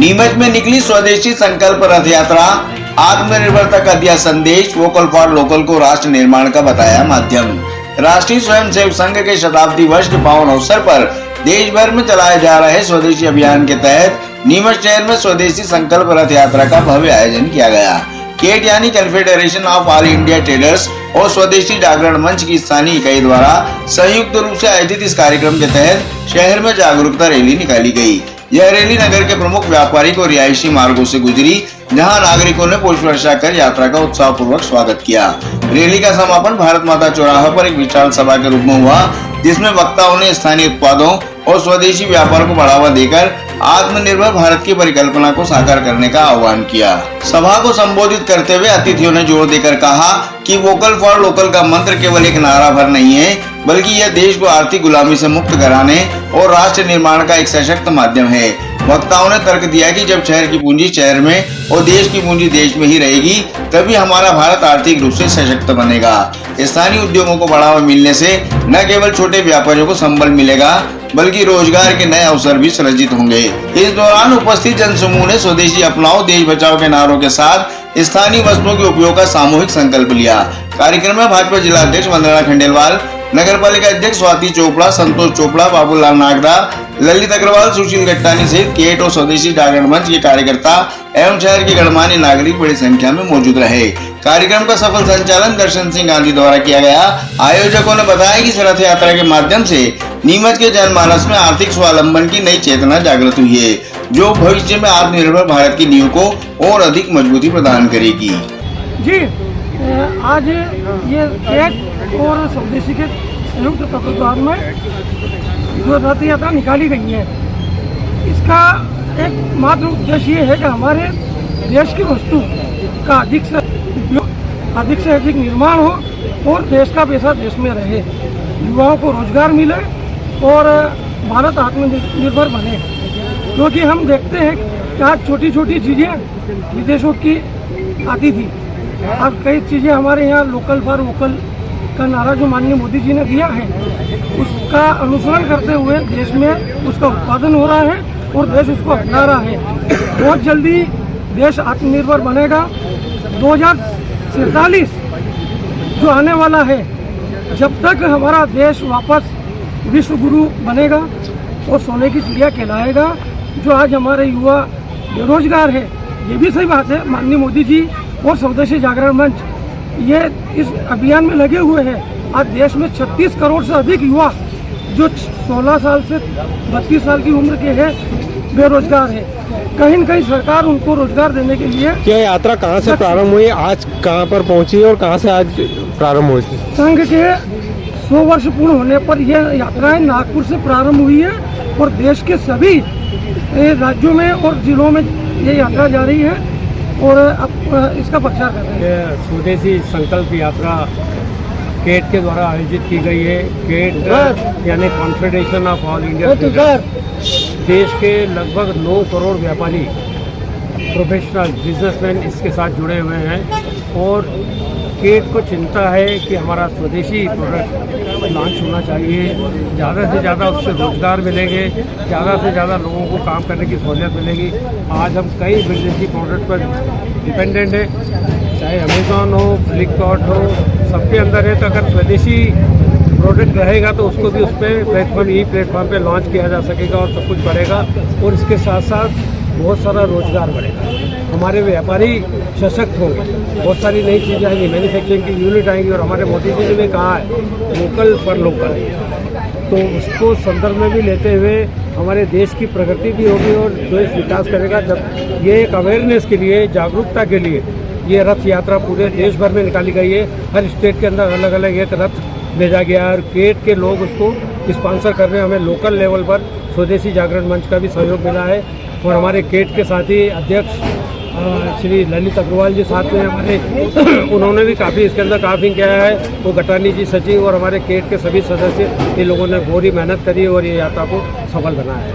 नीमच में निकली स्वदेशी संकल्प रथ यात्रा, आत्मनिर्भरता का दिया संदेश, वोकल फॉर लोकल को राष्ट्र निर्माण का बताया माध्यम। राष्ट्रीय स्वयंसेवक संघ के शताब्दी वर्ष के पावन अवसर पर देश भर में चलाए जा रहे स्वदेशी अभियान के तहत नीमच शहर में स्वदेशी संकल्प रथ यात्रा का भव्य आयोजन किया गया। केट यानी confederation of all India traders और स्वदेशी जागरण मंच की स्थानीय इकाई द्वारा संयुक्त रूप से आयोजित इस कार्यक्रम के तहत शहर में जागरूकता रैली निकाली गई। यह रैली नगर के प्रमुख व्यापारिक और रिहायशी मार्गों से गुजरी, जहां नागरिकों ने पुष्प वर्षा कर यात्रा का उत्साहपूर्वक स्वागत किया। रैली का समापन भारत माता चौराहा पर एक विशाल सभा के रूप में हुआ, जिसमें वक्ताओं ने स्थानीय उत्पादों और स्वदेशी व्यापार को बढ़ावा देकर आत्मनिर्भर भारत की परिकल्पना को साकार करने का आह्वान किया। सभा को संबोधित करते हुए अतिथियों ने जोर देकर कहा कि वोकल फॉर लोकल का मंत्र केवल एक नारा भर नहीं है, बल्कि यह देश को आर्थिक गुलामी से मुक्त कराने और राष्ट्र निर्माण का एक सशक्त माध्यम है। वक्ताओं ने तर्क दिया कि जब शहर की पूंजी शहर में और देश की पूंजी देश में ही रहेगी, तभी हमारा भारत आर्थिक रूप से सशक्त बनेगा। स्थानीय उद्योगों को बढ़ावा मिलने से न केवल छोटे व्यापारियों को संबल मिलेगा, बल्कि रोजगार के नए अवसर भी सृजित होंगे। इस दौरान उपस्थित जनसमूह ने स्वदेशी अपनाओ देश बचाओ के नारों के साथ स्थानीय वस्तुओं के उपयोग का सामूहिक संकल्प लिया। कार्यक्रम में भाजपा जिला अध्यक्ष वंदना खंडेलवाल, नगर पालिका अध्यक्ष स्वाति चोपड़ा, संतोष चोपड़ा, बाबूलाल नागदा, ललित अग्रवाल, सुशील गट्टानी सहित केट और स्वदेशी जागरण मंच के कार्यकर्ता एवं शहर के गणमान्य नागरिक बड़ी संख्या में मौजूद रहे। कार्यक्रम का सफल संचालन दर्शन सिंह गांधी द्वारा किया गया। आयोजकों ने बताया कि इस रथ यात्रा के माध्यम से नीमच के जनमानस में आर्थिक स्वावलंबन की नई चेतना जागृत हुई है, जो भविष्य में आत्मनिर्भर भारत की नींव को और अधिक मजबूती प्रदान करेगी। जी, आज ये केट और स्वदेशी के संयुक्त तत्वाधान में जो रथ यात्रा निकाली गई है, इसका एक मात्र उद्देश्य ये है कि हमारे देश की वस्तु का अधिक से अधिक निर्माण हो और देश का पैसा देश में रहे, युवाओं को रोजगार मिले और भारत आत्मनिर्भर बने। क्योंकि हम देखते हैं कि आज छोटी छोटी चीज़ें विदेशों की आती थी, अब कई चीज़ें हमारे यहाँ लोकल फॉर वोकल का नारा जो माननीय मोदी जी ने दिया है, उसका अनुसरण करते हुए देश में उसका उत्पादन हो रहा है और देश उसको अपना रहा है। बहुत जल्दी देश आत्मनिर्भर बनेगा। 2047 जो आने वाला है, जब तक हमारा देश वापस विश्व गुरु बनेगा और सोने की चिड़िया कहलाएगा। जो आज हमारे युवा बेरोजगार है, ये भी सही बात है, माननीय मोदी जी और स्वदेशी जागरण मंच ये इस अभियान में लगे हुए हैं। आज देश में 36 करोड़ से अधिक युवा जो 16 साल से 32 साल की उम्र के हैं बेरोजगार है। कहीं न कहीं सरकार उनको रोजगार देने के लिए। क्या यात्रा कहाँ से प्रारंभ हुई, आज कहाँ पर पहुँची और कहाँ से आज प्रारंभ हुई? संघ के 100 वर्ष पूर्ण होने पर यह यात्राएं नागपुर से प्रारंभ हुई है और देश के सभी राज्यों में और जिलों में ये यात्रा जा रही है और अब इसका प्रचार कर रहे हैं। स्वदेशी संकल्प यात्रा केट के द्वारा आयोजित की गई है। केट यानी confederation of all India traders, देश के लगभग 9 करोड़ व्यापारी, प्रोफेशनल बिजनेसमैन इसके साथ जुड़े हुए हैं और केट को चिंता है कि हमारा स्वदेशी प्रोडक्ट लॉन्च होना चाहिए, ज़्यादा से ज़्यादा उससे रोजगार मिलेंगे, ज़्यादा से ज़्यादा लोगों को काम करने की सहूलियत मिलेगी। आज हम कई विदेशी प्रोडक्ट पर डिपेंडेंट हैं, चाहे अमेज़ॉन हो, फ्लिपकार्ट हो, सबके अंदर है। तो अगर स्वदेशी प्रोडक्ट रहेगा तो उसको भी उस पर प्लेटफॉर्म पे लॉन्च किया जा सकेगा और सब कुछ बढ़ेगा और इसके साथ साथ बहुत सारा रोजगार बढ़ेगा, हमारे व्यापारी सशक्त होंगे, बहुत सारी नई चीज़ें आएंगी, मैन्युफैक्चरिंग की यूनिट आएंगी। और हमारे मोदी जी ने भी कहा है वोकल फॉर लोकल, तो उसको संदर्भ में भी लेते हुए हमारे देश की प्रगति भी होगी और देश विकास करेगा। जब ये एक अवेयरनेस के लिए, जागरूकता के लिए ये रथ यात्रा पूरे देश भर में निकाली गई है। हर स्टेट के अंदर अलग अलग एक रथ भेजा गया है और केट के लोग उसको स्पॉन्सर कर रहे हैं। हमें लोकल लेवल पर स्वदेशी जागरण मंच का भी सहयोग मिला है और हमारे केट के साथी अध्यक्ष श्री ललित अग्रवाल जी साथ में हमारे उन्होंने भी काफ़ी इसके अंदर काफ़ी किया है। वो गटानी जी सचिव और हमारे केट के सभी सदस्य, ये लोगों ने पूरी मेहनत करी और ये यात्रा को सफल बनाया है।